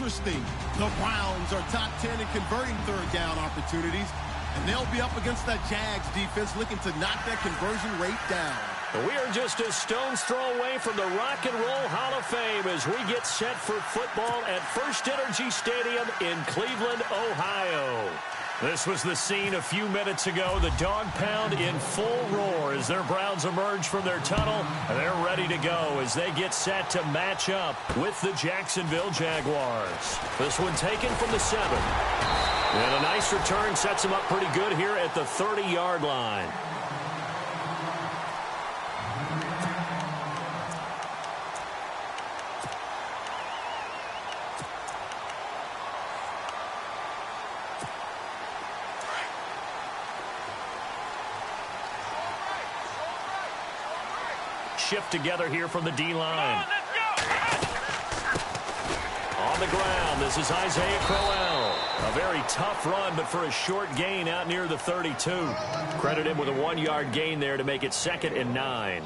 interesting. The Browns are top 10 in converting third down opportunities, and they'll be up against that Jags defense looking to knock that conversion rate down. We are just a stone's throw away from the Rock and Roll Hall of Fame as we get set for football at First Energy Stadium in Cleveland, Ohio. This was the scene a few minutes ago. The dog pound in full roar as their Browns emerge from their tunnel. They're ready to go as they get set to match up with the Jacksonville Jaguars. This one taken from the 7. And a nice return sets them up pretty good here at the 30-yard line. Shift together here from the D-line. On the ground, this is Isaiah Crowell. A very tough run, but for a short gain out near the 32. Credit him with a 1-yard gain there to make it 2nd and 9.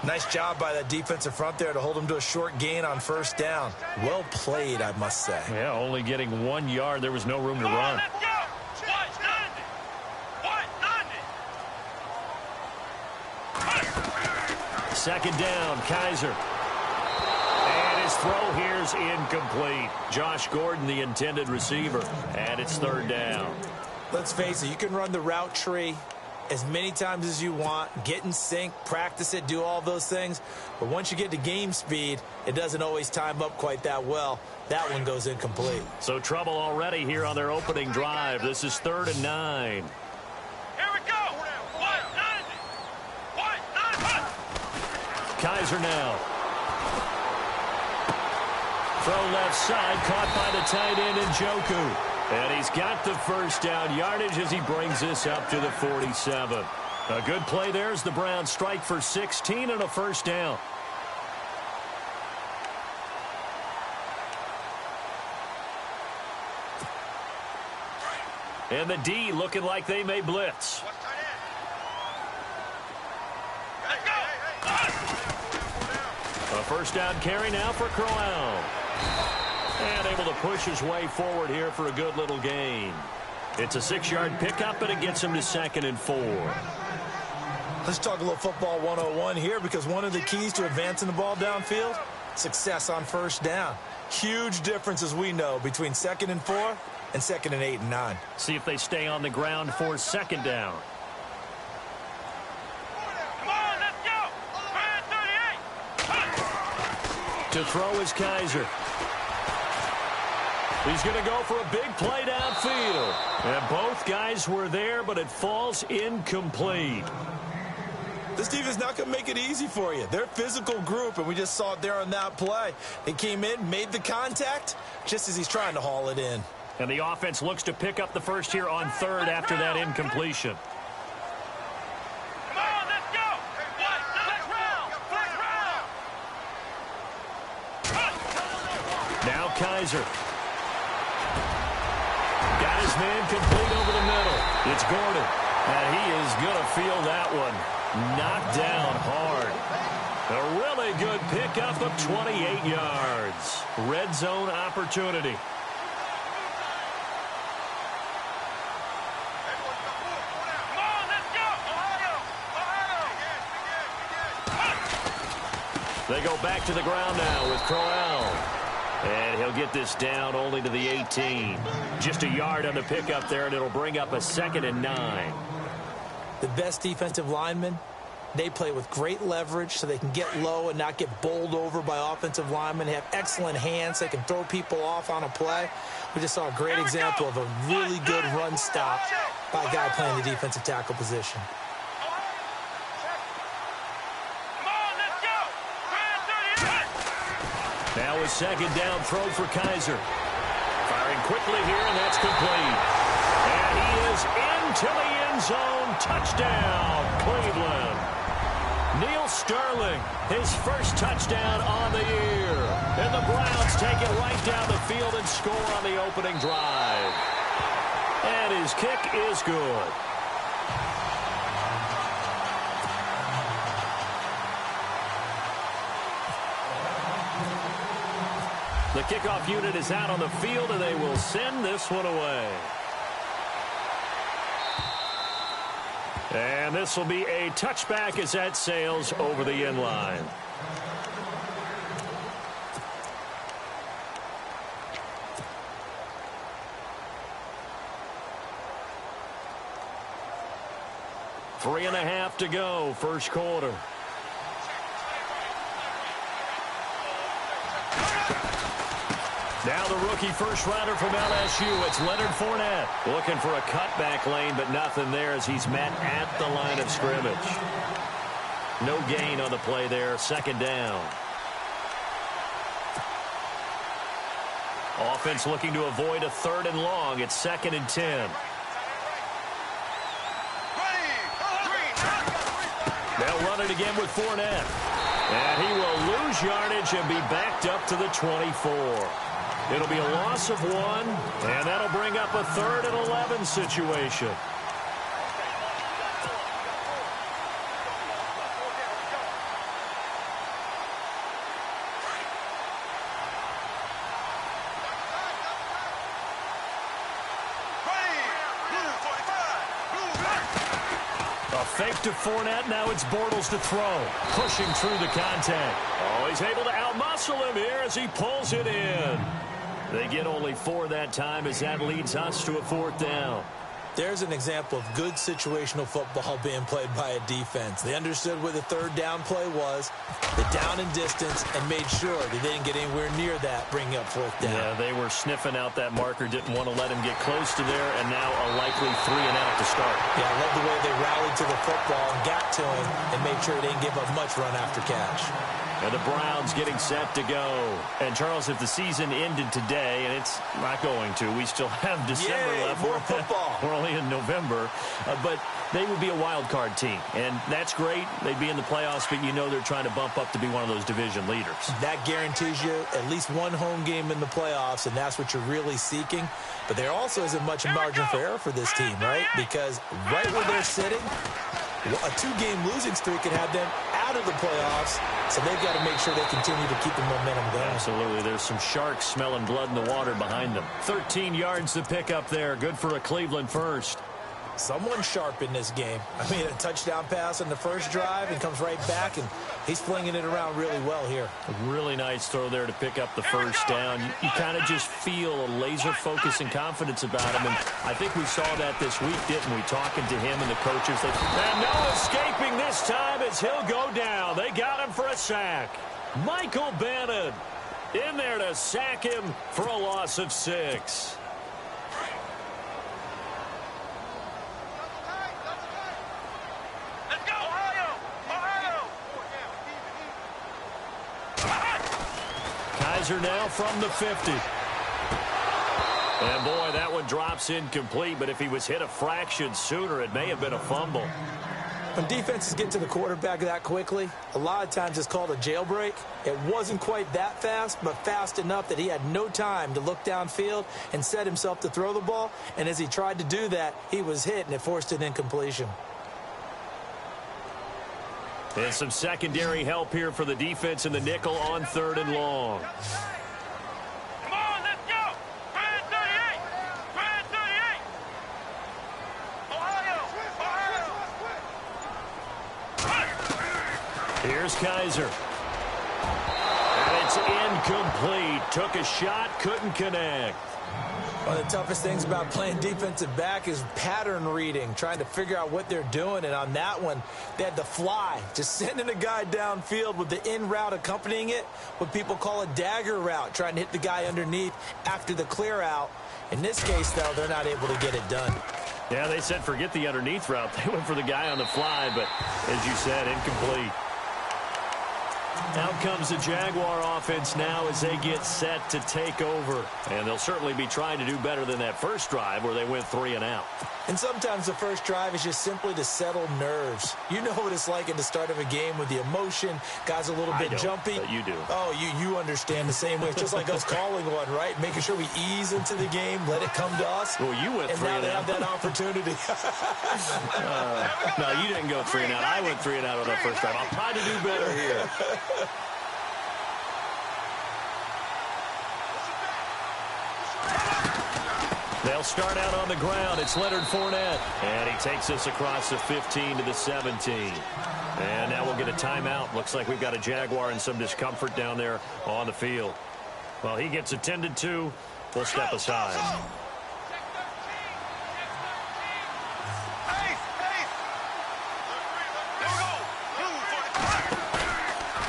Nice job by that defensive front there to hold him to a short gain on first down. Well played, I must say. Yeah, only getting 1 yard. There was no room to run. Second down, Kaiser. And his throw here's incomplete. Josh Gordon, the intended receiver. And it's 3rd down. Let's face it, you can run the route tree as many times as you want, get in sync, practice it, do all those things. But once you get to game speed, it doesn't always time up quite that well. That one goes incomplete. So trouble already here on their opening drive. This is 3rd and 9. Kaiser now. Throw left side, caught by the tight end Njoku. And he's got the first down yardage as he brings this up to the 47. A good play there as the Browns strike for 16 and a first down. And the D looking like they may blitz. A first down carry now for Crowell. And able to push his way forward here for a good little gain. It's a 6-yard pickup, and it gets him to 2nd and 4. Let's talk a little football 101 here, because one of the keys to advancing the ball downfield, success on first down. Huge difference, as we know, between 2nd and 4 and 2nd and 8 and 9. See if they stay on the ground for 2nd down. To throw is Kaiser. He's going to go for a big play downfield. And both guys were there, but it falls incomplete. This team is not going to make it easy for you. They're a physical group, and we just saw it there on that play. They came in, made the contact, just as he's trying to haul it in. And the offense looks to pick up the first here on 3rd after that incompletion. Now Kaiser. Got his man complete over the middle. It's Gordon. And he is going to feel that one. Knocked down hard. A really good pickup of 28 yards. Red zone opportunity. They go back to the ground now with Crowell. And he'll get this down only to the 18. Just a yard on the pickup there, and it'll bring up a 2nd and 9. The best defensive linemen, they play with great leverage so they can get low and not get bowled over by offensive linemen. They have excellent hands. They can throw people off on a play. We just saw a great example of a really good run stop by a guy playing the defensive tackle position. Now a 2nd down throw for Kaiser. Firing quickly here, and that's complete. And he is into the end zone. Touchdown, Cleveland. Neil Sterling, his first touchdown on the year. And the Browns take it right down the field and score on the opening drive. And his kick is good. The Kickoff unit is out on the field, and they will send this one away. And this will be a touchback as that sails over the end line. Three and a half to go, first quarter. Now the rookie first-rounder from LSU, it's Leonard Fournette. Looking for a cutback lane, but nothing there as he's met at the line of scrimmage. No gain on the play there, second down. Offense looking to avoid a 3rd and long. It's 2nd and 10. They'll run it again with Fournette. And he will lose yardage and be backed up to the 24. It'll be a loss of 1, and that'll bring up a 3rd and 11 situation. A fake to Fournette. Now it's Bortles to throw. Pushing through the contact. Oh, he's able to outmuscle him here as he pulls it in. They get only 4 that time as that leads us to a 4th down. There's an example of good situational football being played by a defense. They understood where the 3rd down play was, the down and distance, and made sure they didn't get anywhere near that, bringing up 4th down. Yeah, they were sniffing out that marker, didn't want to let him get close to there, and now a likely 3 and out to start. Yeah, I love the way they rallied to the football and got to him and made sure they didn't give up much run after catch. And the Browns getting set to go. And, Charles, if the season ended today, and it's not going to, we still have December left. More football. We're only in November. But they would be a wild card team. And that's great. They'd be in the playoffs, but you know they're trying to bump up to be one of those division leaders. That guarantees you at least one home game in the playoffs, and that's what you're really seeking. But there also isn't much margin for error for this team, right? Because right where they're sitting, a 2-game losing streak could have them out of the playoffs, so they've got to make sure they continue to keep the momentum going. Absolutely. There's some sharks smelling blood in the water behind them. 13 yards to pick up there. Good for a Cleveland first. Someone sharp in this game. I mean, a touchdown pass on the first drive and comes right back, and he's flinging it around really well here. A really nice throw there to pick up the first down. You kind of just feel a laser focus and confidence about him, and I think we saw that this week, didn't we? Talking to him and the coaches. And no escaping this time as he'll go down. They got him for a sack. Michael Bannon in there to sack him for a loss of 6. Kaiser now from the 50. And, boy, that one drops incomplete, but if he was hit a fraction sooner, it may have been a fumble. When defenses get to the quarterback that quickly, a lot of times it's called a jailbreak. It wasn't quite that fast, but fast enough that he had no time to look downfield and set himself to throw the ball. And as he tried to do that, he was hit, and it forced an incompletion. And some secondary help here for the defense in the nickel on 3rd and long. Come on, let's go! 38! 38! Ohio! Here's Kaiser. And it's incomplete. Took a shot, couldn't connect. One of the toughest things about playing defensive back is pattern reading, trying to figure out what they're doing. And on that one, they had to fly, just sending a guy downfield with the in route accompanying it, what people call a dagger route, trying to hit the guy underneath after the clear out. In this case, though, they're not able to get it done. Yeah, they said forget the underneath route. They went for the guy on the fly, but as you said, incomplete. Out comes the Jaguar offense now as they get set to take over. And they'll certainly be trying to do better than that first drive where they went 3 and out. And sometimes the first drive is just simply to settle nerves. You know what it's like at the start of a game with the emotion. Guys a little bit jumpy. But you do. Oh, you understand the same way. It's just like us calling one, right? Making sure we ease into the game, let it come to us. Well, you went 3 and out. And now they have that opportunity. No, you didn't go 3 and out. I went 3 and out on that first drive. I'll try to do better here. They'll start out on the ground. It's Leonard Fournette. And he takes us across the 15 to the 17. And now we'll get a timeout. Looks like we've got a Jaguar in some discomfort down there on the field. Well, he gets attended to. We'll step aside.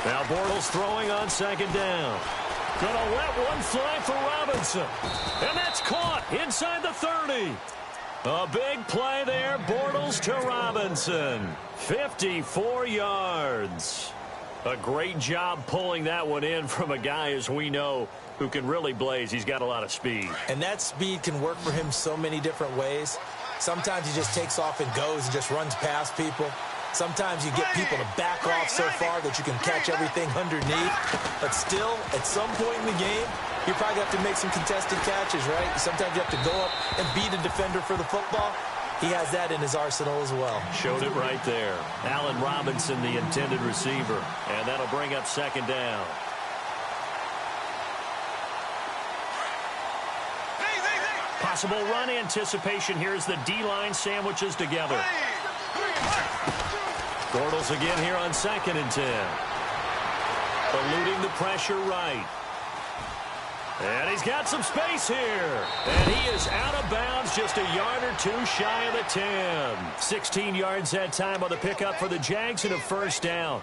Now Bortles throwing on second down. Gonna let one fly for Robinson. And that's caught inside the 30. A big play there, Bortles to Robinson. 54 yards. A great job pulling that one in from a guy, as we know, who can really blaze. He's got a lot of speed. And that speed can work for him so many different ways. Sometimes he just takes off and goes and just runs past people. Sometimes you get people to back off so far that you can catch everything underneath. But still, at some point in the game, you probably have to make some contested catches, right? Sometimes you have to go up and beat a defender for the football. He has that in his arsenal as well. Showed it right there. Allen Robinson, the intended receiver. And that'll bring up second down. Possible run anticipation here as the D-line sandwiches together. Bortles again here on 2nd and 10. Eluding the pressure right. And he's got some space here. And he is out of bounds, just a yard or two shy of the 10. 16 yards that time on the pickup for the Jags and a first down.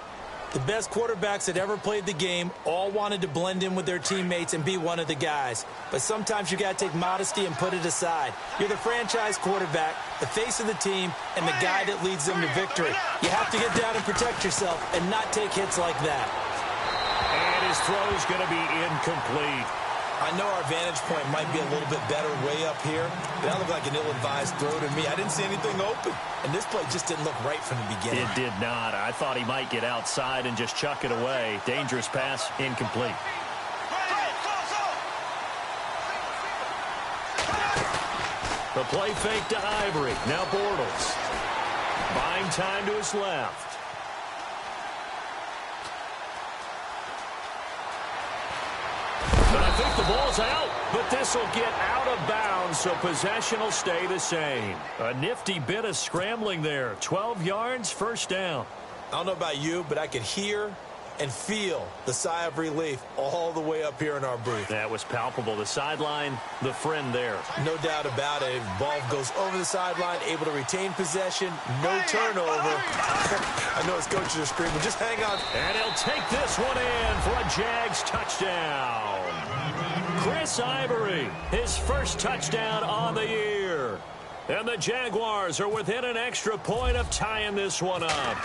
The best quarterbacks that ever played the game all wanted to blend in with their teammates and be one of the guys. But sometimes you got to take modesty and put it aside. You're the franchise quarterback, the face of the team, and the guy that leads them to victory. You have to get down and protect yourself and not take hits like that. And his throw is going to be incomplete. I know our vantage point might be a little bit better way up here, but that looked like an ill-advised throw to me. I didn't see anything open, and this play just didn't look right from the beginning. It did not. I thought he might get outside and just chuck it away. Dangerous pass, incomplete. The play fake to Ivory. Now Bortles. Buying time to his left. But I think the ball's out, but this will get out of bounds, so possession will stay the same. A nifty bit of scrambling there. 12 yards, first down. I don't know about you, but I could hear and feel the sigh of relief all the way up here in our booth. That was palpable. The sideline, the friend there. No doubt about it. Ball goes over the sideline, able to retain possession, no turnover. I know his coaches are screaming, just hang on. And he'll take this one in for a Jags touchdown. Chris Ivory, his first touchdown on the year. And the Jaguars are within an extra point of tying this one up.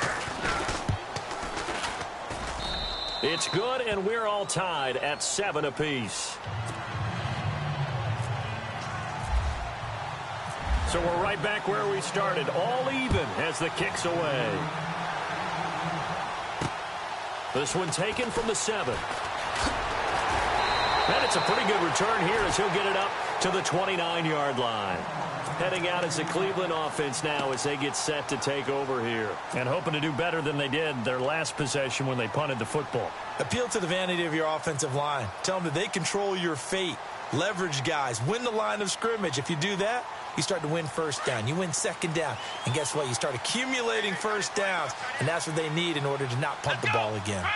It's good, and we're all tied at 7 apiece. So we're right back where we started, all even as the kick's away. This one taken from the 7. And it's a pretty good return here as he'll get it up to the 29-yard line. Heading out as the Cleveland offense now as they get set to take over here. And hoping to do better than they did their last possession when they punted the football. Appeal to the vanity of your offensive line. Tell them that they control your fate. Leverage guys. Win the line of scrimmage. If you do that, you start to win first down. You win second down. And guess what? You start accumulating first downs. And that's what they need in order to not punt the ball again.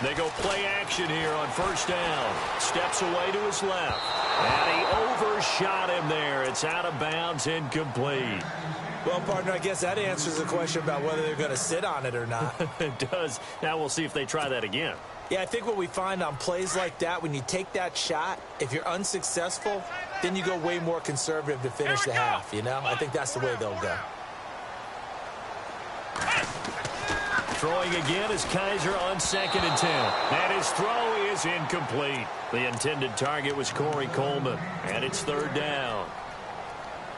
They go play action here on first down. Steps away to his left. And he overshot him there. It's out of bounds, incomplete. Well, partner, I guess that answers the question about whether they're going to sit on it or not. It does. Now we'll see if they try that again. Yeah, I think what we find on plays like that, when you take that shot, if you're unsuccessful, then you go way more conservative to finish the half, you know? I think that's the way they'll go. Throwing again is Kaiser on second and 10. And his throw is incomplete. The intended target was Corey Coleman. And it's third down.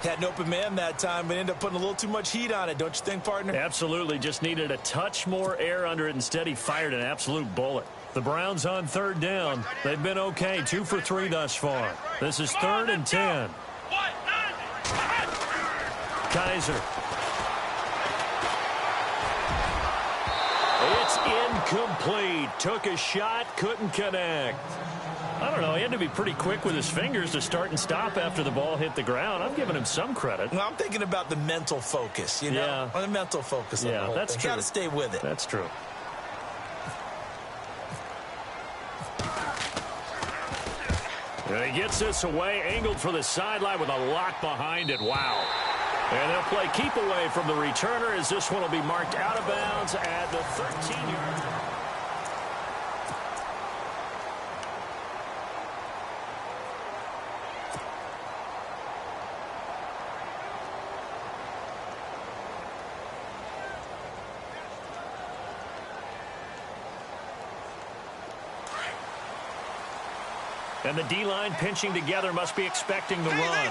Had an open man that time, but ended up putting a little too much heat on it, don't you think, partner? Absolutely. Just needed a touch more air under it. Instead, he fired an absolute bullet. The Browns on third down. They've been okay. 2 for 3 thus far. This is third and 10. Kaiser. It's incomplete. Took a shot, couldn't connect. I don't know. He had to be pretty quick with his fingers to start and stop after the ball hit the ground. I'm giving him some credit. Well, I'm thinking about the mental focus, you know? Yeah. On the mental focus on the whole that's thing. true. Got to stay with it. That's true. And he gets this away, angled for the sideline with a lock behind it. Wow. And they'll play keep away from the returner as this one will be marked out of bounds at the 13-yard line. And the D-line pinching together must be expecting the run.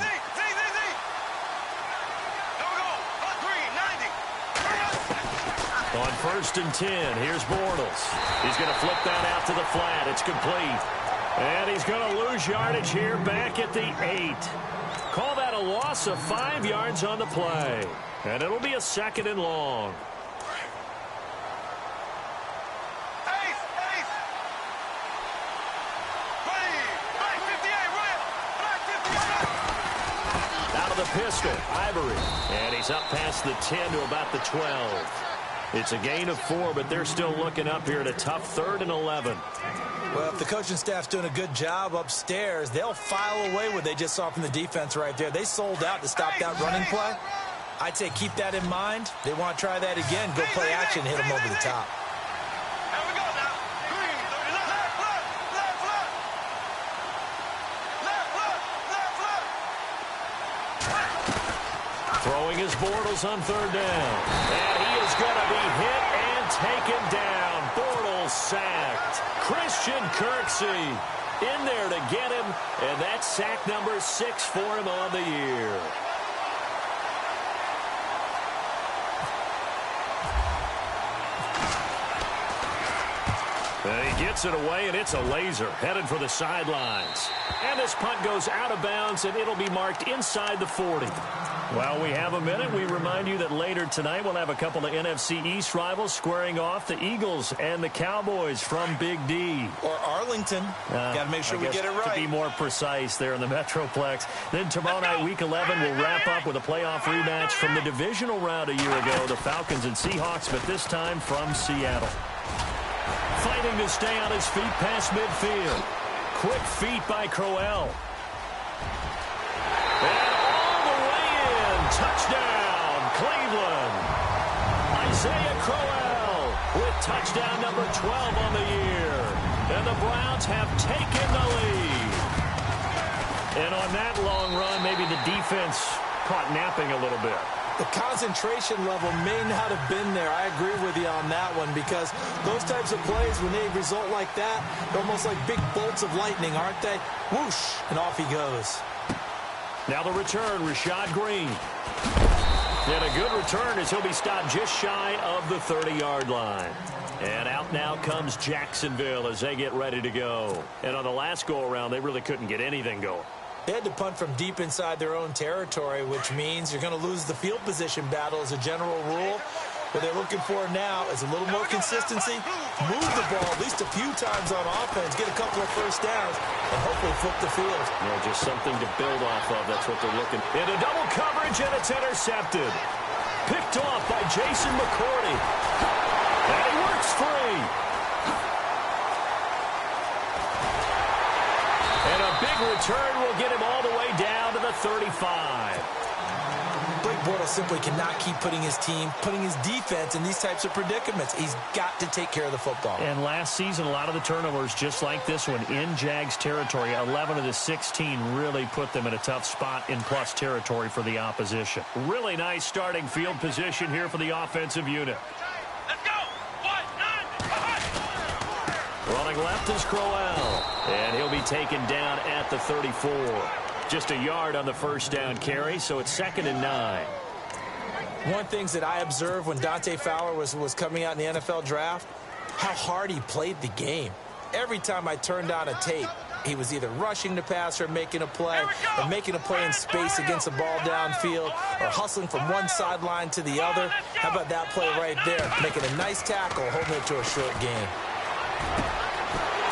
On 1st and 10, here's Bortles. He's going to flip that out to the flat. It's complete. And he's going to lose yardage here back at the 8. Call that a loss of 5 yards on the play. And it'll be a 2nd and long. Pistol, Ivory, and he's up past the 10 to about the 12. It's a gain of 4, but they're still looking up here at a tough 3rd and 11. Well, if the coaching staff's doing a good job upstairs, they'll file away what they just saw from the defense right there. They sold out to stop that running play. I'd say keep that in mind. They want to try that again. Go play action, hit them over the top. Throwing his Bortles on 3rd down. And he is going to be hit and taken down. Bortles sacked. Christian Kirksey in there to get him. And that's sack number 6 for him on the year. And he gets it away, and it's a laser headed for the sidelines. And this punt goes out of bounds, and it'll be marked inside the 40. While we have a minute, we remind you that later tonight we'll have a couple of NFC East rivals squaring off, the Eagles and the Cowboys from Big D. Or Arlington. Got to make sure we get it right. To be more precise there in the Metroplex. Then tomorrow night, Week 11, we'll wrap up with a playoff rematch from the divisional round a year ago, the Falcons and Seahawks, but this time from Seattle. Fighting to stay on his feet past midfield. Quick feet by Crowell. And all the way in. Touchdown, Cleveland. Isaiah Crowell with touchdown number 12 on the year. And the Browns have taken the lead. And on that long run, maybe the defense caught napping a little bit. The concentration level may not have been there. I agree with you on that one because those types of plays, when they result like that, they're almost like big bolts of lightning, aren't they? Whoosh, and off he goes. Now the return, Rashad Green. And a good return as he'll be stopped just shy of the 30-yard line. And out now comes Jacksonville as they get ready to go. And on the last go-around, they really couldn't get anything going. They had to punt from deep inside their own territory, which means you're going to lose the field position battle as a general rule. What they're looking for now is a little more consistency, move the ball at least a few times on offense, get a couple of first downs, and hopefully flip the field. Yeah, just something to build off of. That's what they're looking for. Into double coverage, and it's intercepted. Picked off by Jason McCourty. And he works free. And a big return will get him all the way down to the 35. Blake Bortles simply cannot keep putting his team, putting his defense in these types of predicaments. He's got to take care of the football. And last season, a lot of the turnovers, just like this one, in Jags territory, 11 of the 16 really put them in a tough spot in plus territory for the opposition. Really nice starting field position here for the offensive unit. Let's go! 1-9! Running left is Crowell. And he'll be taken down at the 34. Just a yard on the first down carry, so it's 2nd and 9. One of the things that I observed when Dante Fowler was coming out in the NFL draft, how hard he played the game. Every time I turned on a tape, he was either rushing the passer, making a play, or making a play in space against the ball downfield, or hustling from one sideline to the other. How about that play right there? Making a nice tackle, holding it to a short gain.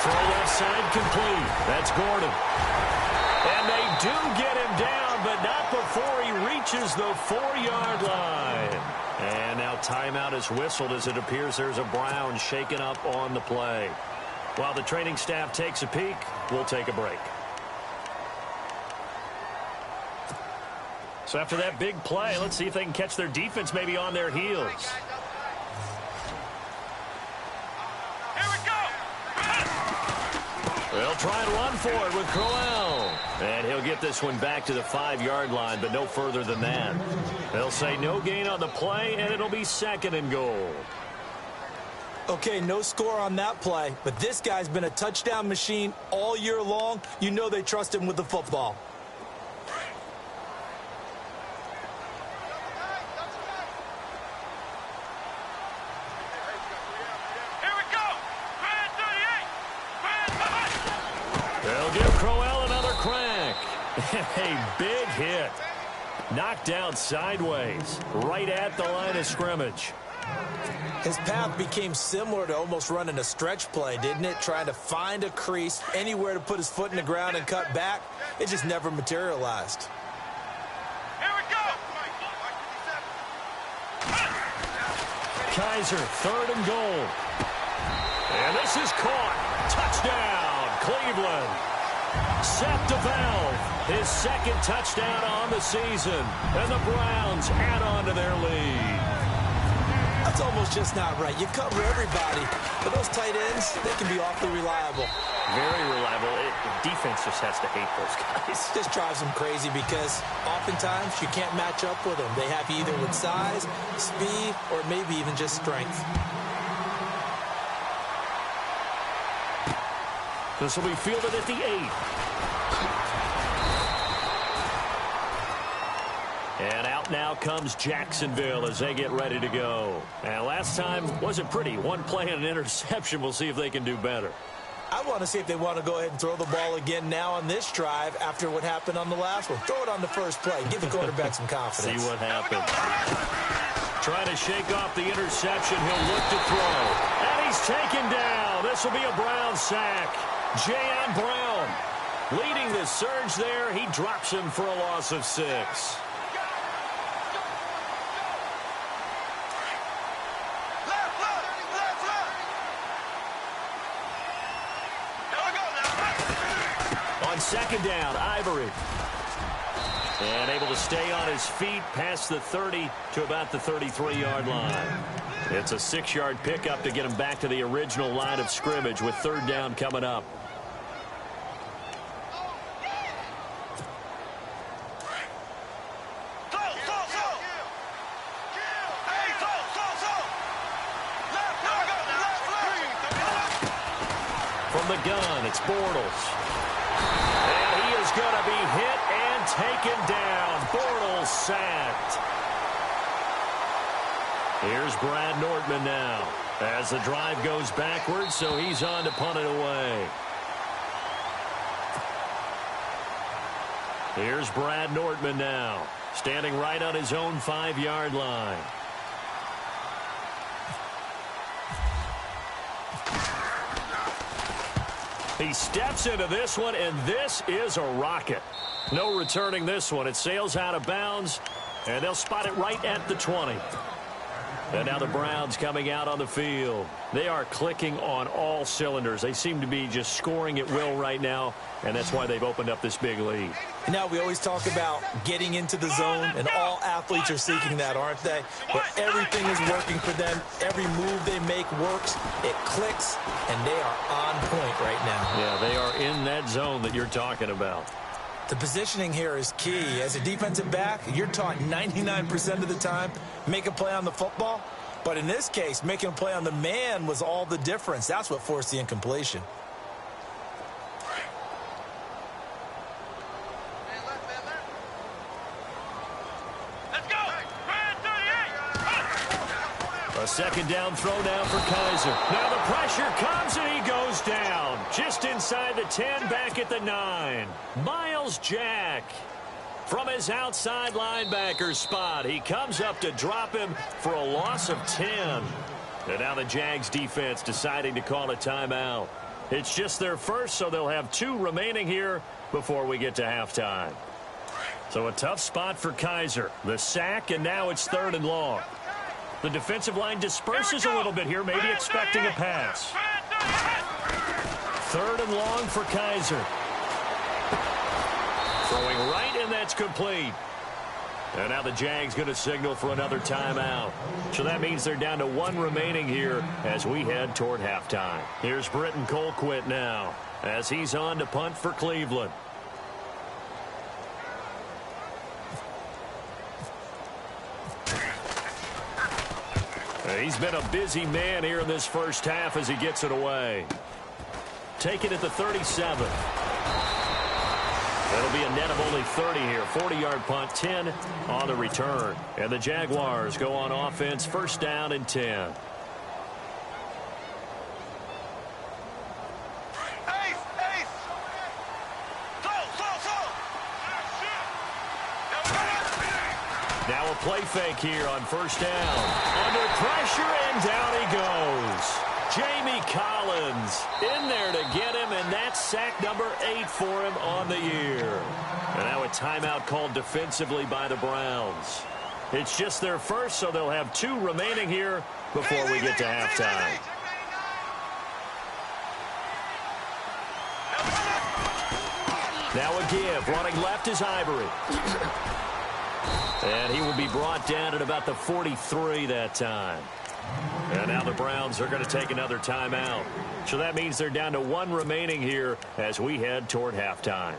Throw left side complete. That's Gordon. And they do get him down, but not before he reaches the 4-yard line. And now timeout is whistled as it appears there's a Brown shaken up on the play. While the training staff takes a peek, we'll take a break. So after that big play, let's see if they can catch their defense maybe on their heels. They'll try and run for it with Crowell. And he'll get this one back to the 5-yard line, but no further than that. They'll say no gain on the play, and it'll be 2nd and goal. Okay, no score on that play, but this guy's been a touchdown machine all year long. You know they trust him with the football. They'll give Crowell another crack. A big hit. Knocked down sideways, right at the line of scrimmage. His path became similar to almost running a stretch play, didn't it? Trying to find a crease, anywhere to put his foot in the ground and cut back. It just never materialized. Here we go. Kaiser, 3rd and goal. And this is caught. Touchdown, Cleveland. Seth DeValve, his 2nd touchdown on the season. And the Browns add on to their lead. That's almost just not right. You cover everybody, but those tight ends, they can be awfully reliable. Very reliable. The defense just has to hate those guys. This drives them crazy because oftentimes you can't match up with them. They have you either with size, speed, or maybe even just strength. This will be fielded at the 8. And out now comes Jacksonville as they get ready to go. And last time wasn't pretty. One play and an interception. We'll see if they can do better. I want to see if they want to go ahead and throw the ball again now on this drive after what happened on the last one. Throw it on the first play. Give the quarterback some confidence. See what happens. Trying to shake off the interception. He'll look to throw. And he's taken down. This will be a Brown sack. J.M. Brown leading the surge there. He drops him for a loss of 6. On 2nd down, Ivory. And able to stay on his feet past the 30 to about the 33-yard line. It's a 6-yard pickup to get him back to the original line of scrimmage with 3rd down coming up. From the gun, it's Bortles. And he is going to be hit and taken down. Bortles sacked. Here's Brad Nortman now as the drive goes backwards, so he's on to punt it away. Here's Brad Nortman now, standing right on his own 5-yard line. He steps into this one, and this is a rocket. No returning this one. It sails out of bounds, and they'll spot it right at the 20. And now the Browns coming out on the field. They are clicking on all cylinders. They seem to be just scoring at will right now, and that's why they've opened up this big lead. Now, we always talk about getting into the zone, and all athletes are seeking that, aren't they? But everything is working for them. Every move they make works. It clicks, and they are on point right now. Yeah, they are in that zone that you're talking about. The positioning here is key. As a defensive back, you're taught 99% of the time, make a play on the football. But in this case, making a play on the man was all the difference. That's what forced the incompletion. A 2nd down throw down for Kaiser. Now the pressure comes and he goes down. Just inside the 10, back at the 9. Miles Jack from his outside linebacker spot. He comes up to drop him for a loss of 10. And now the Jags defense deciding to call a timeout. It's just their first, so they'll have 2 remaining here before we get to halftime. So a tough spot for Kaiser. The sack, and now it's 3rd and long. The defensive line disperses a little bit here, maybe expecting a pass. 3rd and long for Kaiser. Throwing right, and that's complete. And now the Jags going to signal for another timeout. So that means they're down to 1 remaining here as we head toward halftime. Here's Britton Colquitt now as he's on to punt for Cleveland. He's been a busy man here in this first half as he gets it away. Taken at the 37. That'll be a net of only 30 here. 40-yard punt, 10 on the return. And the Jaguars go on offense, 1st down and 10. Now a play fake here on 1st down. Under pressure, and down he goes. Jamie Collins in there to get him, and that's sack number 8 for him on the year. And now a timeout called defensively by the Browns. It's just their first, so they'll have 2 remaining here before we get to halftime. Now a give. Running left is Ivory. And he will be brought down at about the 43 that time. And now the Browns are going to take another timeout. So that means they're down to 1 remaining here as we head toward halftime.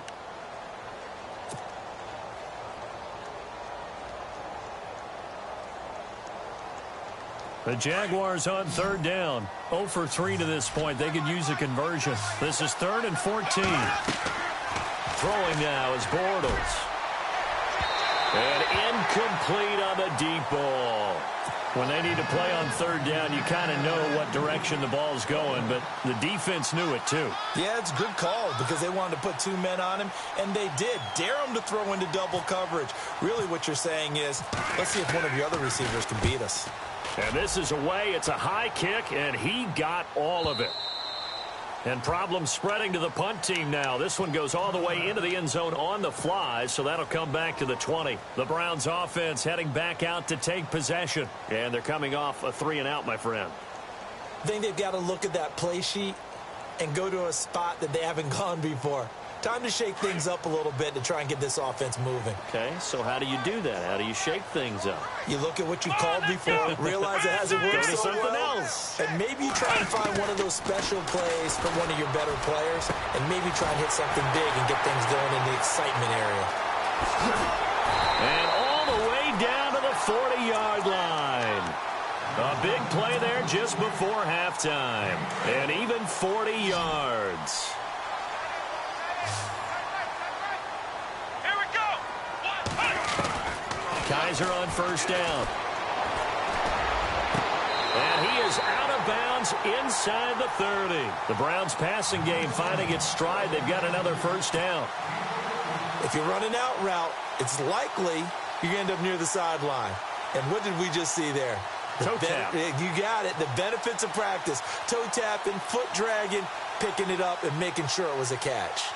The Jaguars on 3rd down. 0 for 3 to this point. They could use a conversion. This is 3rd and 14. Throwing now is Bortles. And incomplete on the deep ball. When they need to play on 3rd down, you kind of know what direction the ball's going, but the defense knew it too. Yeah, it's a good call because they wanted to put 2 men on him, and they did. Dare him to throw into double coverage. Really what you're saying is, let's see if one of your other receivers can beat us. And this is away. It's a high kick, and he got all of it. And problems spreading to the punt team now. This one goes all the way into the end zone on the fly, so that'll come back to the 20. The Browns offense heading back out to take possession. And they're coming off a 3 and out, my friend. I think they've got to look at that play sheet and go to a spot that they haven't gone before. Time to shake things up a little bit to try and get this offense moving. Okay, so how do you do that? How do you shake things up? You look at what you called before, realize it hasn't worked so something well, else. and maybe you try and find one of those special plays from one of your better players, and maybe try and hit something big and get things going in the excitement area. And all the way down to the 40-yard line. A big play there just before halftime. And even 40 yards. Kaiser on 1st down. And he is out of bounds inside the 30. The Browns passing game finding its stride. They've got another 1st down. If you're running out route, it's likely you're going to end up near the sideline. And what did we just see there? Toe tap. You got it. The benefits of practice. Toe tapping, foot dragging, picking it up, and making sure it was a catch.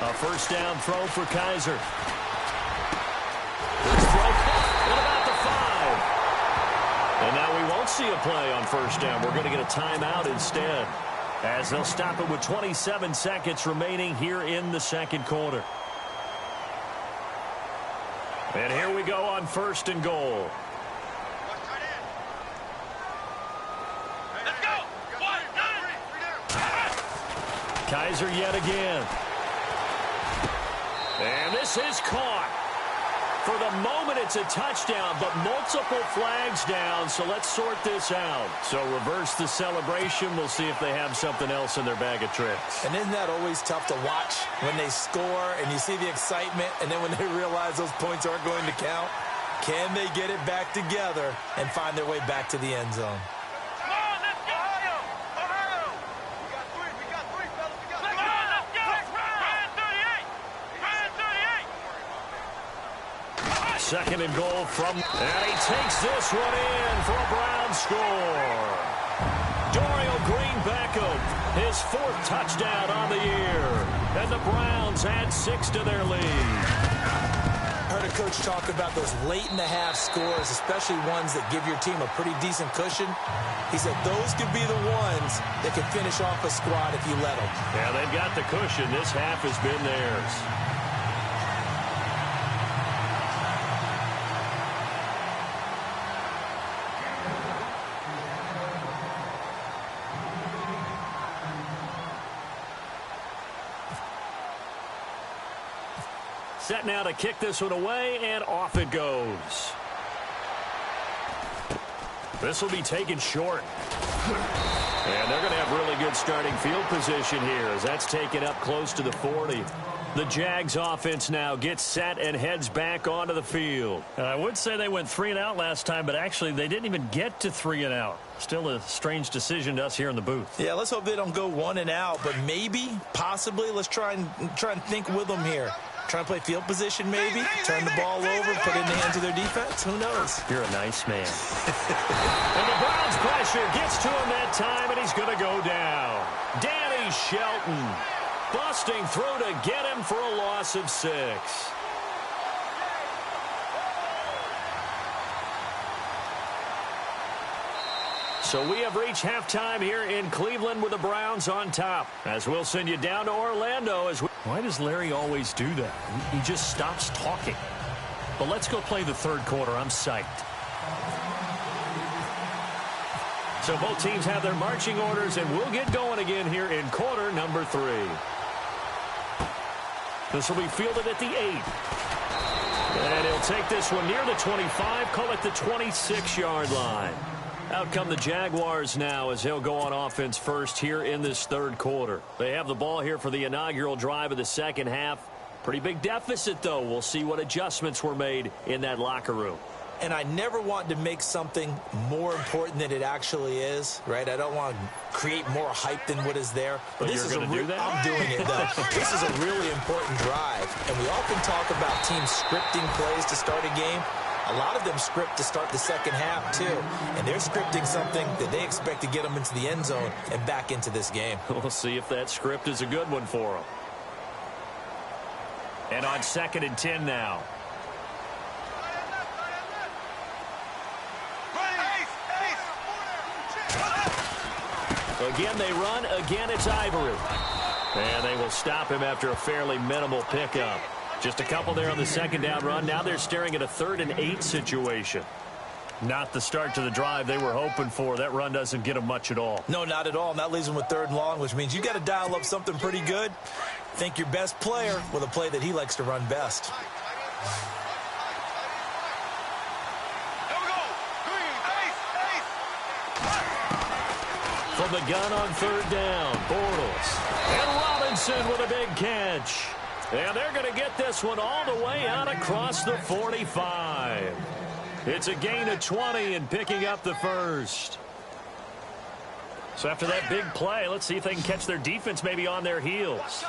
A 1st down throw for Kaiser. This throw caught at about the 5. And now we won't see a play on 1st down. We're going to get a timeout instead, as they'll stop it with 27 seconds remaining here in the 2nd quarter. And here we go on 1st and goal. Let's go. Kaiser yet again. And this is caught. For the moment, it's a touchdown, but multiple flags down, so let's sort this out. So reverse the celebration. We'll see if they have something else in their bag of tricks. And isn't that always tough to watch when they score and you see the excitement, and then when they realize those points aren't going to count? Can they get it back together and find their way back to the end zone? Second and goal from, and he takes this one in for a Brown score. Dorial Green Beckham, his 4th touchdown on the year. And the Browns add 6 to their lead. I heard a coach talk about those late-in-the-half scores, especially ones that give your team a pretty decent cushion. He said those could be the ones that can finish off a squad if you let them. Yeah, they've got the cushion. This half has been theirs. Set now to kick this one away, and off it goes. This will be taken short. And they're going to have really good starting field position here as that's taken up close to the 40. The Jags offense now gets set and heads back onto the field. I would say they went 3 and out last time, but actually they didn't even get to 3 and out. Still a strange decision to us here in the booth. Yeah, let's hope they don't go 1 and out, but maybe, possibly, let's try and think with them here. Try and play field position maybe, turn the ball over, put it in the hands of their defense. Who knows? You're a nice man. And the Browns pressure gets to him that time, and he's going to go down. Danny Shelton busting through to get him for a loss of 6. So we have reached halftime here in Cleveland with the Browns on top. As we'll send you down to Orlando. Why does Larry always do that? He just stops talking. But let's go play the third quarter. I'm psyched. So both teams have their marching orders, and we'll get going again here in quarter number 3. This will be fielded at the 8. And he'll take this one near the 25, call it the 26-yard line. Out come the Jaguars now as they'll go on offense first here in this third quarter. They have the ball here for the inaugural drive of the second half. Pretty big deficit, though. We'll see what adjustments were made in that locker room. And I never want to make something more important than it actually is, right? I don't want to create more hype than what is there. But this is going to do that? I'm doing it, though. This is a really important drive. And we often talk about teams scripting plays to start a game. A lot of them script to start the second half, too. And they're scripting something that they expect to get them into the end zone and back into this game. We'll see if that script is a good one for them. And on 2nd and 10 now. Again, they run. Again, it's Ivory. And they will stop him after a fairly minimal pickup. Just a couple there on the second down run. Now they're staring at a 3rd and 8 situation. Not the start to the drive they were hoping for. That run doesn't get them much at all. No, not at all. And that leaves them with 3rd and long, which means you got to dial up something pretty good. Think your best player with a play that he likes to run best. From the gun on 3rd down, Bortles. And Robinson with a big catch. And they're going to get this one all the way out across the 45. It's a gain of 20 and picking up the first. So after that big play, let's see if they can catch their defense maybe on their heels.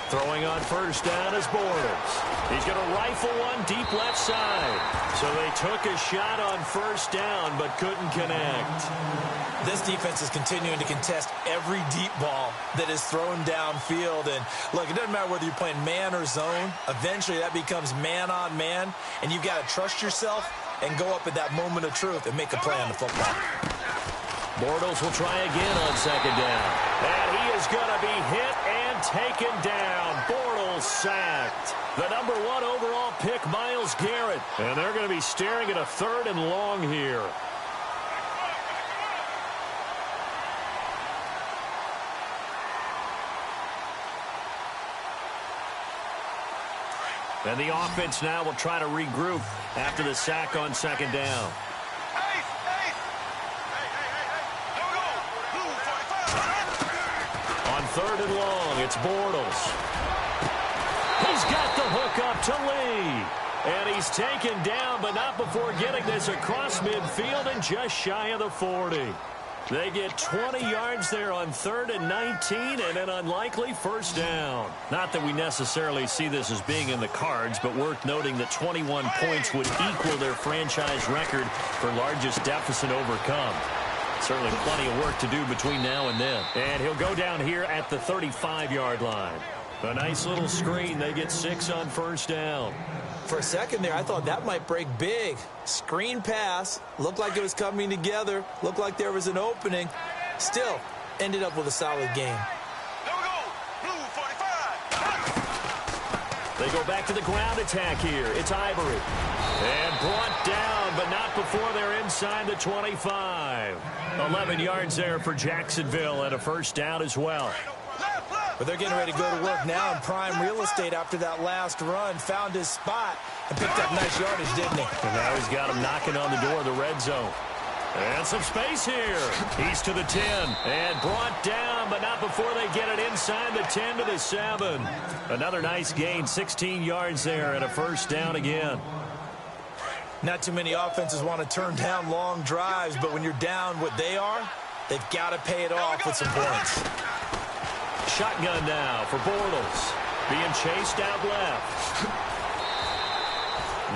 Throwing on 1st down is Bortles. He's going to rifle one deep left side. So they took a shot on 1st down but couldn't connect. This defense is continuing to contest every deep ball that is thrown downfield. And, look, it doesn't matter whether you're playing man or zone. Eventually, that becomes man-on-man, and you've got to trust yourself and go up at that moment of truth and make a play on the football. Bortles will try again on 2nd down. And he is going to be hit and taken down. Bortles sacked. The number 1 overall pick, Myles Garrett. And they're going to be staring at a 3rd and long here. And the offense now will try to regroup after the sack on 2nd down. On 3rd and long, it's Bortles. He's got the hook up to Lee. And he's taken down, but not before getting this across midfield and just shy of the 40. They get 20 yards there on 3rd and 19 and an unlikely first down. Not that we necessarily see this as being in the cards, but worth noting that 21 points would equal their franchise record for largest deficit overcome. Certainly plenty of work to do between now and then. And he'll go down here at the 35-yard line. A nice little screen. They get 6 on first down. For a second there, I thought that might break big. Screen pass. Looked like it was coming together. Looked like there was an opening. Still, ended up with a solid game. There we go. Blue 45. They go back to the ground attack here. It's Ivory. And brought down, but not before they're inside the 25. 11 yards there for Jacksonville and a first down as well. But they're getting ready to go to work now in prime real estate after that last run. Found his spot and picked up nice yardage, didn't he? And now he's got him knocking on the door of the red zone. And some space here. He's to the 10. And brought down, but not before they get it inside the 10 to the 7. Another nice gain, 16 yards there and a first down again. Not too many offenses want to turn down long drives, but when you're down what they are, they've got to pay it off with some points. Shotgun now for Bortles. Being chased out left.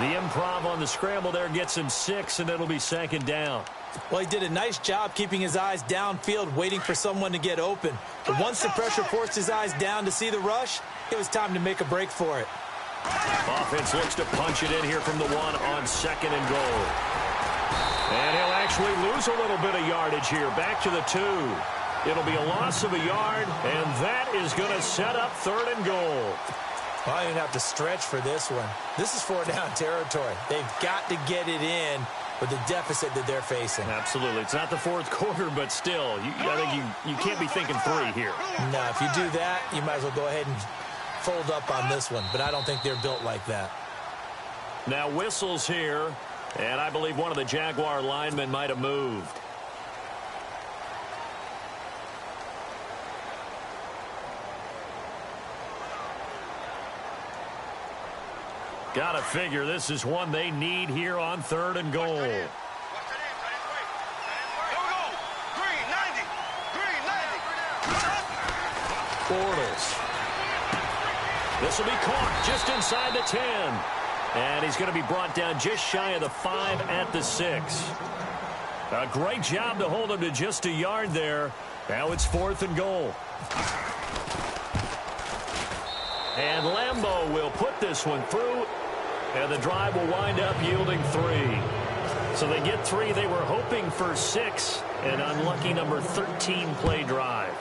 The improv on the scramble there gets him 6, and it'll be second down. Well, he did a nice job keeping his eyes downfield, waiting for someone to get open. But once the pressure forced his eyes down to see the rush, it was time to make a break for it. Offense looks to punch it in here from the 1 on 2nd and goal. And he'll actually lose a little bit of yardage here. Back to the 2. It'll be a loss of a yard, and that is going to set up 3rd and goal. Well, I didn't have to stretch for this one. This is 4-down territory. They've got to get it in with the deficit that they're facing. Absolutely. It's not the 4th quarter, but still, I think you can't be thinking 3 here. No, if you do that, you might as well go ahead and fold up on this one, but I don't think they're built like that. Now whistles here, and I believe one of the Jaguar linemen might have moved. Gotta figure this is one they need here on 3rd and goal. There we go. Green 90. Green 90. Bortles. This will be caught just inside the 10. And he's going to be brought down just shy of the 5 at the 6. A great job to hold him to just a yard there. Now it's 4th and goal. And Lambeau will put this one through, and the drive will wind up yielding 3. So they get 3. They were hoping for 6, an unlucky number 13 play drive.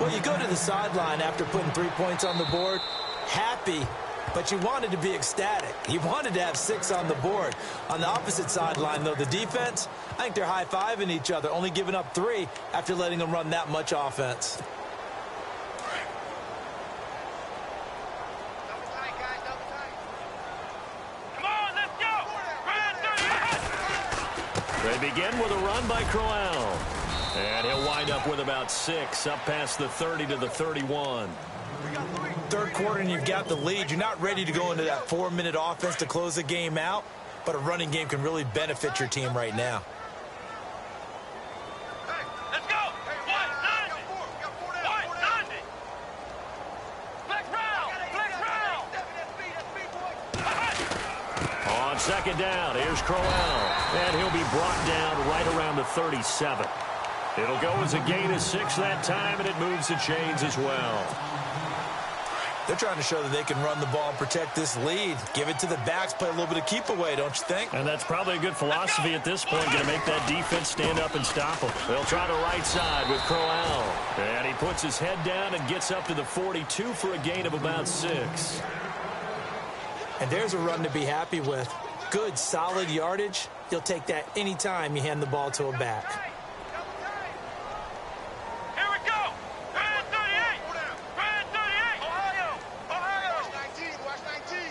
Well, you go to the sideline after putting 3 points on the board, happy, but you wanted to be ecstatic. You wanted to have 6 on the board. On the opposite sideline, though, the defense, I think they're high-fiving each other, only giving up 3 after letting them run that much offense. They begin with a run by Crowell. And he'll wind up with about 6 up past the 30 to the 31. 3rd quarter and you've got the lead. You're not ready to go into that 4-minute offense to close the game out, but a running game can really benefit your team right now. Let's go. 190. 190. Flex round. On 2nd down, here's Crowell. And he'll be brought down right around the 37. It'll go as a gain of 6 that time, and it moves the chains as well. They're trying to show that they can run the ball and protect this lead. Give it to the backs, play a little bit of keep away, don't you think? And that's probably a good philosophy at this point, going to make that defense stand up and stop them. They'll try the right side with Crowell. And he puts his head down and gets up to the 42 for a gain of about 6. And there's a run to be happy with. Good, solid yardage. You'll take that anytime you hand the ball to a back. Here we go. Brand 38. Brand 38. Ohio. Watch 19.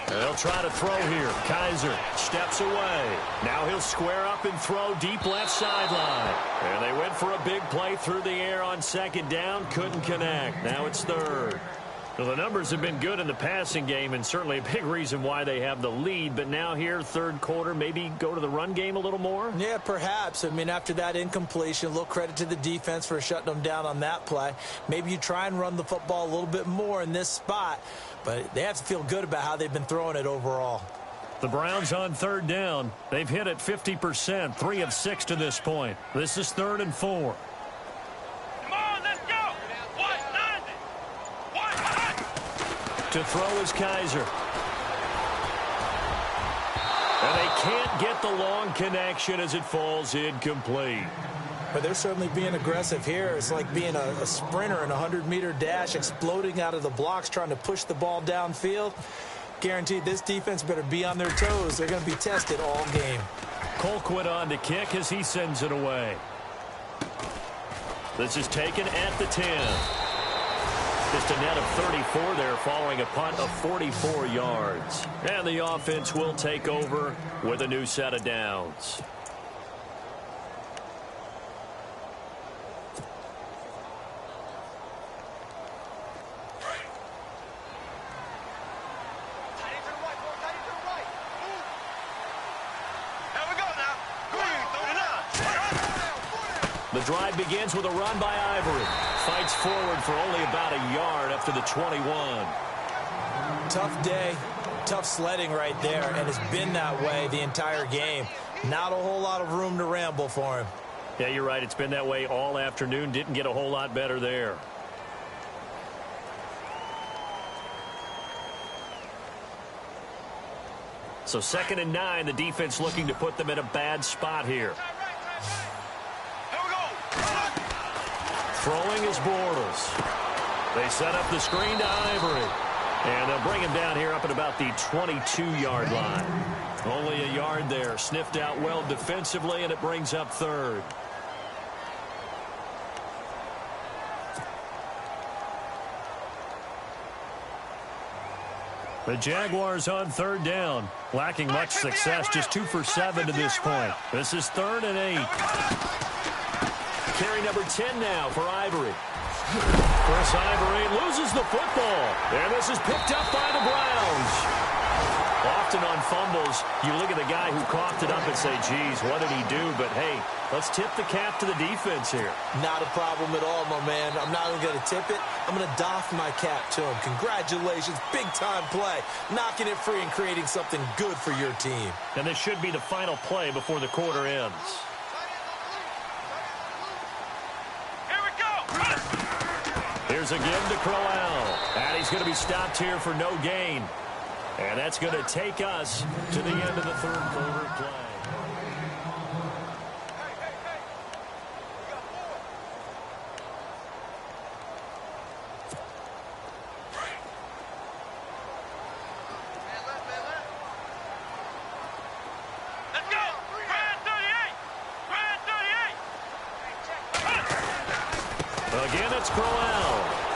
And they'll try to throw here. Kaiser steps away. Now he'll square up and throw deep left sideline. And they went for a big play through the air on 2nd down. Couldn't connect. Now it's 3rd. Well, the numbers have been good in the passing game and certainly a big reason why they have the lead. But now here, third quarter, maybe go to the run game a little more? Yeah, perhaps. I mean, after that incompletion, a little credit to the defense for shutting them down on that play. Maybe you try and run the football a little bit more in this spot. But they have to feel good about how they've been throwing it overall. The Browns on third down. They've hit it 50%, 3 of 6 to this point. This is 3rd and 4. To throw is Kaiser. And they can't get the long connection as it falls incomplete. But they're certainly being aggressive here. It's like being a sprinter in a 100-meter dash, exploding out of the blocks, trying to push the ball downfield. Guaranteed this defense better be on their toes. They're going to be tested all game. Colquitt on to kick as he sends it away. This is taken at the 10. Just a net of 34 there following a punt of 44 yards. And the offense will take over with a new set of downs. The drive begins with a run by Ivory. Fights forward for only about a yard after the 21. Tough day, tough sledding right there, and it's been that way the entire game. Not a whole lot of room to ramble for him. Yeah, you're right. It's been that way all afternoon. Didn't get a whole lot better there. So 2nd and 9, the defense looking to put them in a bad spot here. Throwing is Bortles. They set up the screen to Ivory. And they'll bring him down here up at about the 22-yard line. Only a yard there. Sniffed out well defensively, and it brings up 3rd. The Jaguars on 3rd down. Lacking much success. Just 2 for 7 to this point. This is 3rd and 8. Carry number 10 now for Ivory. Chris Ivory loses the football. And this is picked up by the Browns. Often on fumbles, you look at the guy who coughed it up and say, geez, what did he do? But, hey, let's tip the cap to the defense here. Not a problem at all, my man. I'm not even going to tip it. I'm going to doff my cap to him. Congratulations. Big-time play. Knocking it free and creating something good for your team. And this should be the final play before the quarter ends. Here's a give to Crowell. And he's going to be stopped here for no gain. And that's going to take us to the end of the 3rd quarter play. Let's go! Brand 38! Brand 38! Again, it's Crowell.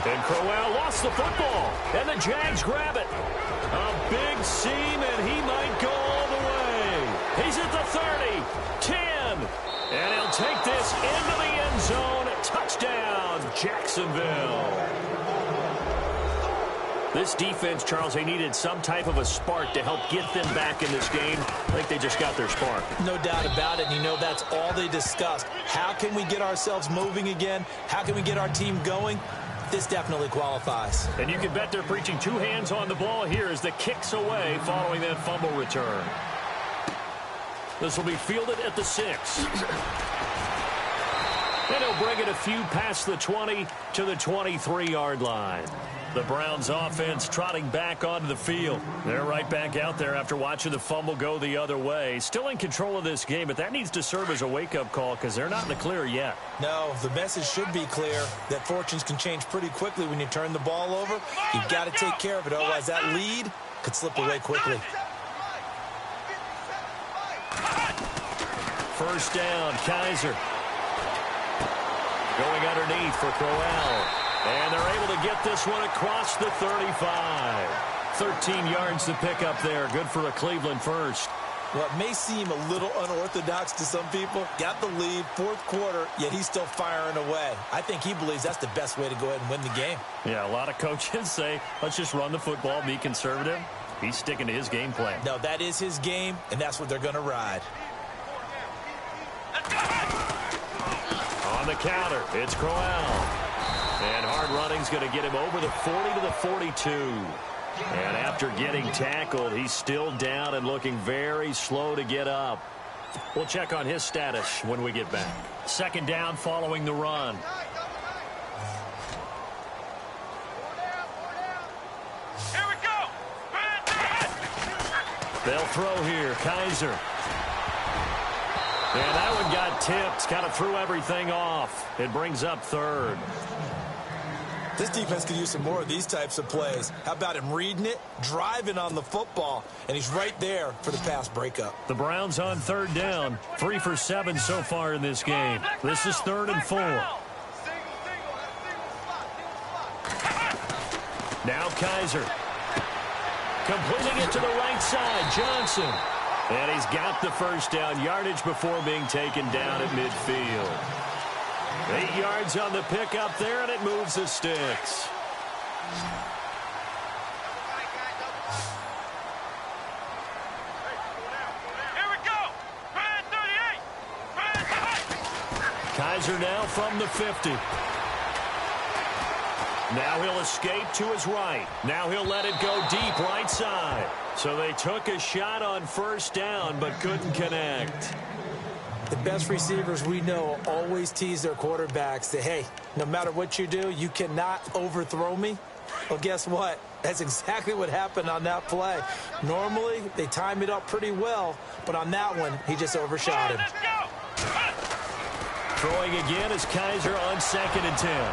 And Crowell lost the football. And the Jags grab it. A big seam, and he might go all the way. He's at the 30, 10. And he'll take this into the end zone. Touchdown, Jacksonville. This defense, Charles, they needed some type of a spark to help get them back in this game. I think they just got their spark. No doubt about it. You know, that's all they discussed. How can we get ourselves moving again? How can we get our team going? This definitely qualifies. And you can bet they're preaching 2 hands on the ball here as the kick's away following that fumble return. This will be fielded at the 6. And he'll bring it a few past the 20 to the 23-yard line. The Browns offense trotting back onto the field. They're right back out there after watching the fumble go the other way. Still in control of this game, but that needs to serve as a wake-up call because they're not in the clear yet. No, the message should be clear that fortunes can change pretty quickly when you turn the ball over. You've got to take care of it, otherwise that lead could slip away quickly. First down, Kaiser. Going underneath for Crowell. And they're able to get this one across the 35. 13 yards to pick up there. Good for a Cleveland first. Well, it may seem a little unorthodox to some people. Got the lead, fourth quarter, yet he's still firing away. I think he believes that's the best way to go ahead and win the game. Yeah, a lot of coaches say, let's just run the football, be conservative. He's sticking to his game plan. No, that is his game, and that's what they're going to ride. On the counter, it's Crowell. And hard running's going to get him over the 40 to the 42. And after getting tackled, he's still down and looking very slow to get up. We'll check on his status when we get back. Second down following the run. Here we go. They'll throw here. Kaiser. And that one got tipped. Kind of threw everything off. It brings up third. This defense could use some more of these types of plays. How about him reading it, driving on the football, and he's right there for the pass breakup. The Browns on third down. 3 for 7 so far in this game. This is 3rd and 4. Now Kaiser. Completing it to the right side. Johnson. And he's got the first down yardage before being taken down at midfield. 8 yards on the pickup there, and it moves the sticks. Here we go. Red 38. Kaiser now from the 50. Now he'll escape to his right. Now he'll let it go deep right side. So they took a shot on first down but couldn't connect. The best receivers we know always tease their quarterbacks that, hey, no matter what you do, you cannot overthrow me. Well, guess what? That's exactly what happened on that play. Normally, they time it up pretty well, but on that one, he just overshot him. Let's go. Throwing again is Kaiser on 2nd and 10.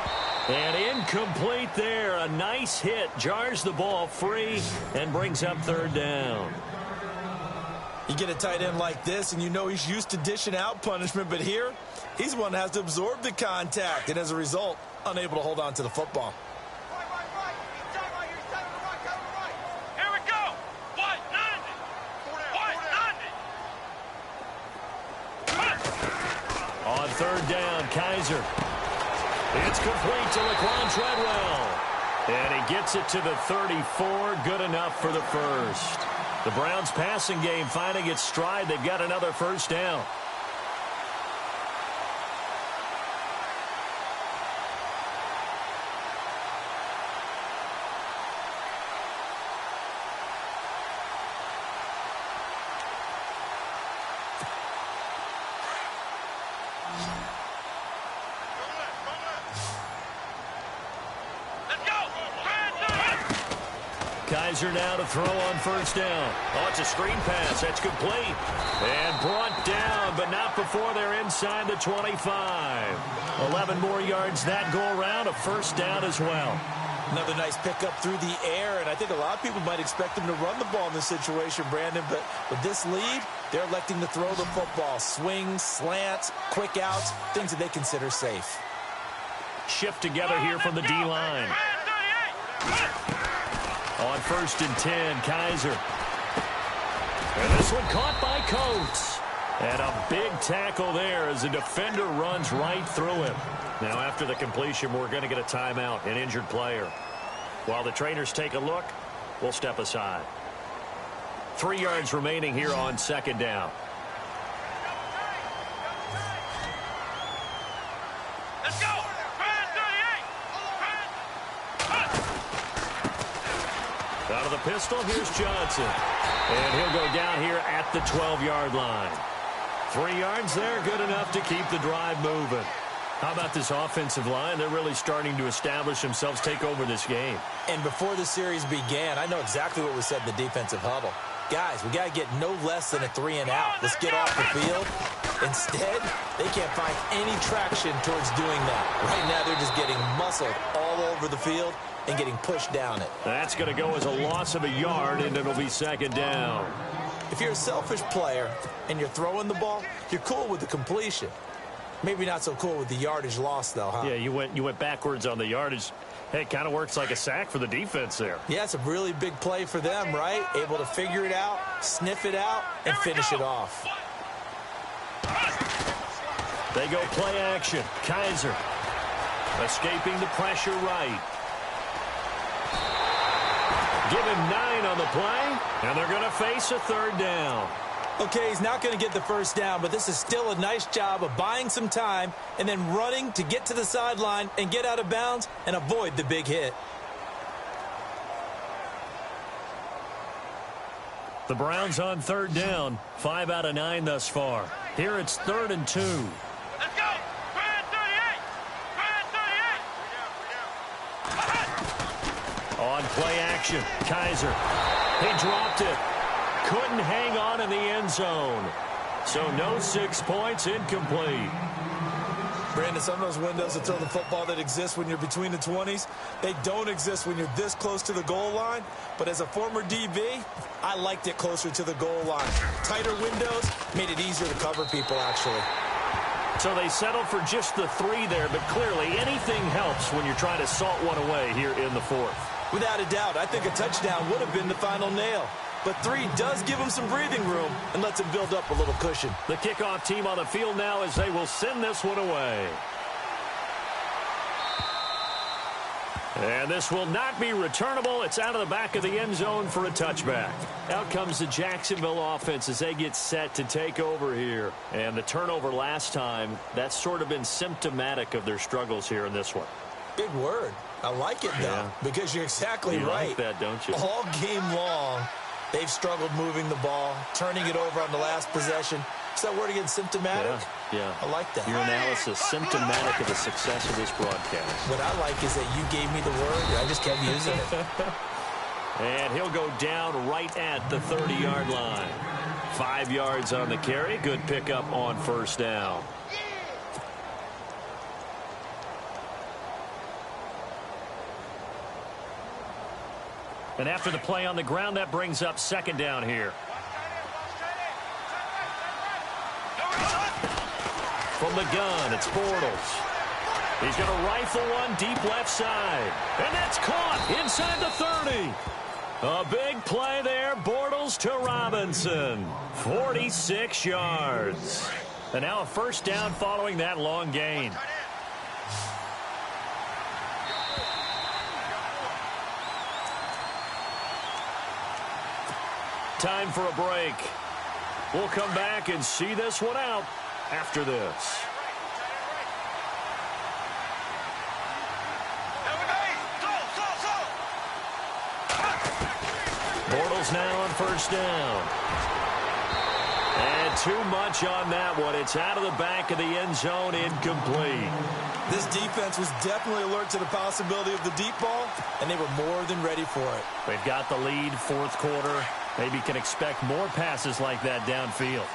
And incomplete there. A nice hit. Jars the ball free and brings up 3rd down. You get a tight end like this, and you know he's used to dishing out punishment, but here, he's the one that has to absorb the contact, and as a result, unable to hold on to the football. Here we go. White 90. On 3rd down, Kaiser. It's complete to Laquan Treadwell. And he gets it to the 34. Good enough for the first. The Browns passing game finding its stride. They've got another first down. Kaiser now to throw on first down. Oh, it's a screen pass. That's complete. And brought down, but not before they're inside the 25. 11 more yards that go around. A first down as well. Another nice pickup through the air, and I think a lot of people might expect him to run the ball in this situation, Brandon, but with this lead, they're electing to throw the football. Swings, slants, quick outs, things that they consider safe. Shift together here from the D-line. On 1st and 10, Kaiser. And this one caught by Coates. And a big tackle there as the defender runs right through him. Now, after the completion, we're going to get a timeout, an injured player. While the trainers take a look, we'll step aside. 3 yards remaining here on 2nd down. Let's go. Red 38. Out of the pistol, here's Johnson. And he'll go down here at the 12-yard line. 3 yards there, good enough to keep the drive moving. How about this offensive line? They're really starting to establish themselves, take over this game. And before the series began, I know exactly what was said in the defensive huddle. Guys, we got to get no less than a 3 and out. Let's get off the field. Instead, they can't find any traction towards doing that. Right now, they're just getting muscled all over the field and getting pushed down it. That's going to go as a loss of a yard, and it'll be 2nd down. If you're a selfish player and you're throwing the ball, you're cool with the completion. Maybe not so cool with the yardage loss, though, huh? Yeah, you went backwards on the yardage. Hey, it kind of works like a sack for the defense there. Yeah, it's a really big play for them, right? Able to figure it out, sniff it out, and finish it off. They go play action. Kaiser escaping the pressure right. Give him 9 on the play, and they're going to face a third down. Okay, he's not going to get the first down, but this is still a nice job of buying some time and then running to get to the sideline and get out of bounds and avoid the big hit. The Browns on third down, 5 out of 9 thus far. Here it's 3rd and 2. Let's go! Brand 38! Brand 38! On play action, Kaiser. He dropped it. Couldn't hang on in the end zone. So no 6 points, incomplete. Brandon, some of those windows to throw the football that exist when you're between the 20s, they don't exist when you're this close to the goal line. But as a former DB, I liked it closer to the goal line. Tighter windows made it easier to cover people, actually. So they settled for just the 3 there, but clearly anything helps when you're trying to salt one away here in the 4th. Without a doubt, I think a touchdown would have been the final nail. But 3 does give him some breathing room and lets him build up a little cushion. The kickoff team on the field now as they will send this one away. And this will not be returnable. It's out of the back of the end zone for a touchback. Out comes the Jacksonville offense as they get set to take over here. And the turnover last time, that's sort of been symptomatic of their struggles here in this one. Big word. I like it, though, because you're exactly right. You like that, don't you? All game long, they've struggled moving the ball, turning it over on the last possession. Is that word again, symptomatic? Yeah. I like that. Your analysis, symptomatic of the success of this broadcast. What I like is that you gave me the word, and I just kept using it. And he'll go down right at the 30-yard line. 5 yards on the carry. Good pickup on first down. And after the play on the ground, that brings up second down here. From the gun, it's Bortles. He's going to rifle one deep left side. And that's caught inside the 30. A big play there, Bortles to Robinson. 46 yards. And now a first down following that long gain. Time for a break. We'll come back and see this one out after this. Bortles now on first down. And too much on that one. It's out of the back of the end zone, incomplete. This defense was definitely alert to the possibility of the deep ball, and they were more than ready for it. They've got the lead, 4th quarter. Maybe can expect more passes like that downfield.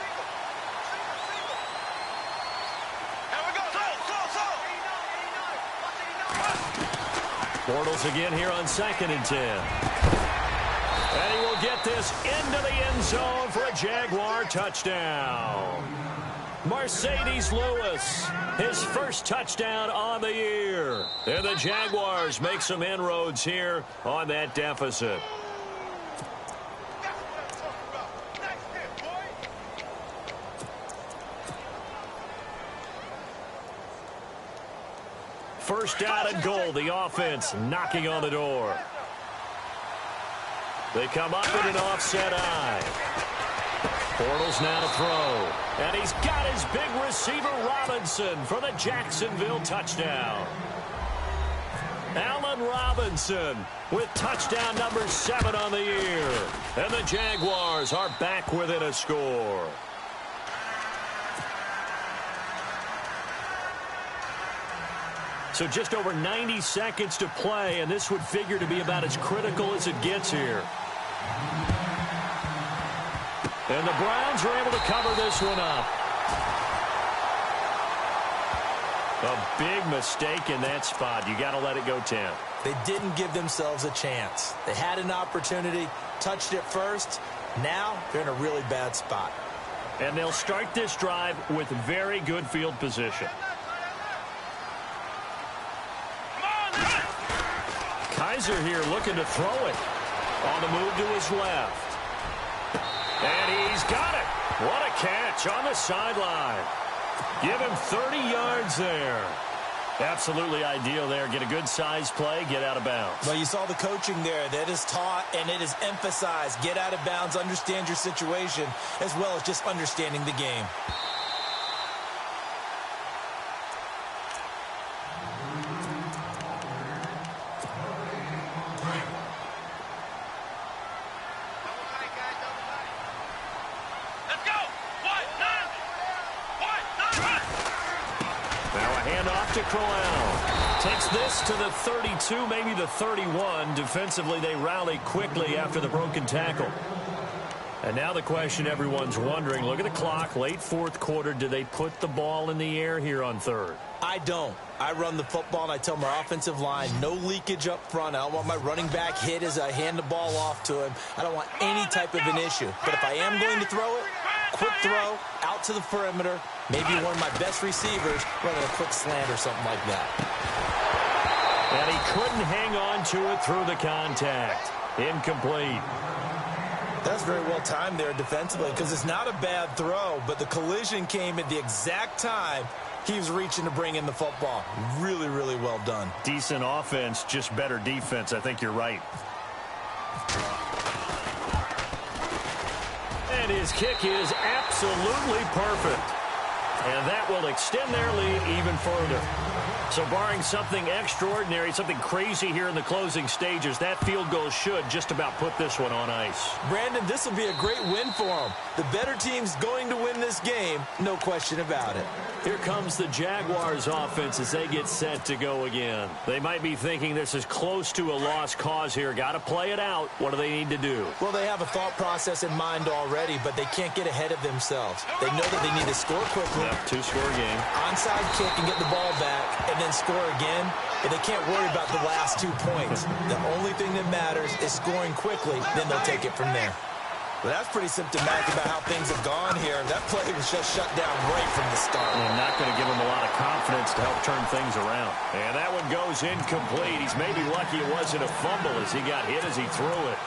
Bortles again here on 2nd and 10. And he will get this into the end zone for a Jaguar touchdown. Mercedes Lewis, his first touchdown on the year. And the Jaguars make some inroads here on that deficit. First down and goal, the offense knocking on the door. They come up in an offset eye. Bortles now to throw. And he's got his big receiver, Robinson, for the Jacksonville touchdown. Allen Robinson with touchdown number 7 on the year. And the Jaguars are back within a score. So just over 90 seconds to play, and this would figure to be about as critical as it gets here. And the Browns are able to cover this one up. A big mistake in that spot. You got to let it go 10. They didn't give themselves a chance. They had an opportunity, touched it first. Now they're in a really bad spot. And they'll start this drive with very good field position. Kaiser here looking to throw it. On the move to his left. And he's got it. What a catch on the sideline. Give him 30 yards there. Absolutely ideal there. Get a good size play, get out of bounds. Well, you saw the coaching there. That is taught and it is emphasized. Get out of bounds, understand your situation, as well as just understanding the game. To Crowell. Takes this to the 32, maybe the 31. Defensively, they rally quickly after the broken tackle. And now the question everyone's wondering, look at the clock, late fourth quarter. Do they put the ball in the air here on third? I don't. I run the football, and I tell my offensive line, no leakage up front. I don't want my running back hit as I hand the ball off to him. I don't want any type of an issue. But if I am going to throw it, quick throw, out to the perimeter, maybe one of my best receivers running a quick slant or something like that. And he couldn't hang on to it through the contact. Incomplete. That's very well timed there defensively because it's not a bad throw, but the collision came at the exact time he was reaching to bring in the football. Really, really well done. Decent offense, just better defense. I think you're right. And his kick is absolutely perfect. And that will extend their lead even further. So barring something extraordinary, something crazy here in the closing stages, that field goal should just about put this one on ice. Brandon, this will be a great win for them. The better team's going to win this game, no question about it. Here comes the Jaguars offense as they get set to go again. They might be thinking this is close to a lost cause here. Got to play it out. What do they need to do? Well, they have a thought process in mind already, but they can't get ahead of themselves. They know that they need to score quickly. Yep, two-score game. Onside kick and get the ball back, and then score again. But they can't worry about the last 2 points. The only thing that matters is scoring quickly, then they'll take it from there. Well, that's pretty symptomatic about how things have gone here. That play was just shut down right from the start. And not going to give him a lot of confidence to help turn things around. And that one goes incomplete. He's maybe lucky it wasn't a fumble as he got hit as he threw it.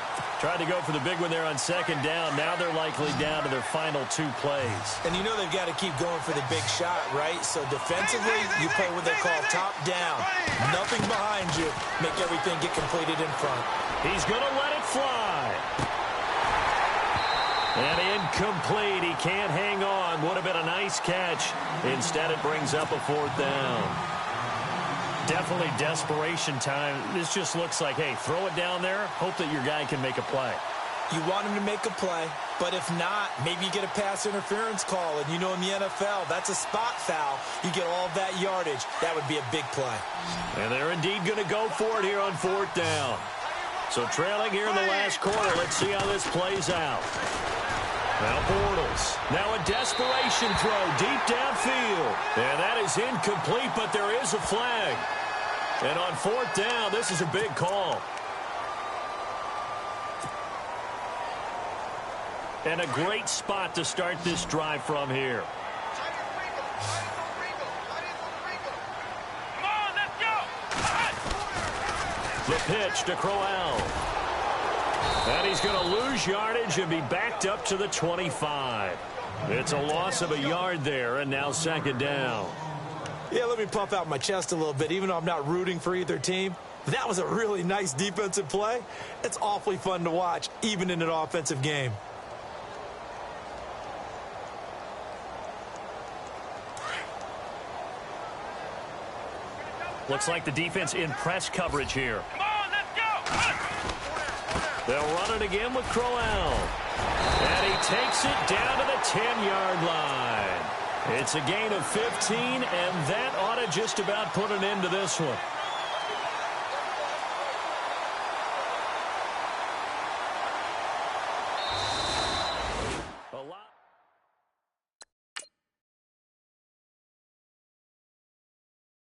Tried to go for the big one there on second down. Now they're likely down to their final 2 plays. And you know they've got to keep going for the big shot, right? So defensively, you play what they call top down. Nothing behind you. Make everything get completed in front. He's going to let it fly. And incomplete. He can't hang on. Would have been a nice catch. Instead, it brings up a 4th down. Definitely desperation time. This just looks like, hey, throw it down there. Hope that your guy can make a play. You want him to make a play, but if not, maybe you get a pass interference call. And you know in the NFL, that's a spot foul. You get all that yardage. That would be a big play. And they're indeed going to go for it here on 4th down. So trailing here in the last quarter. Let's see how this plays out. Now Bortles. Now a desperation throw deep downfield. And that is incomplete, but there is a flag. And on 4th down, this is a big call. And a great spot to start this drive from here. Come on, let's go. The pitch to Crowell. And he's going to lose yardage and be backed up to the 25. It's a loss of a yard there, and now 2nd down. Yeah, let me puff out my chest a little bit, even though I'm not rooting for either team. That was a really nice defensive play. It's awfully fun to watch, even in an offensive game. Looks like the defense in press coverage here. Come on, let's go. They'll run it again with Crowell. And he takes it down to the 10-yard line. It's a gain of 15, and that ought to just about put an end to this one.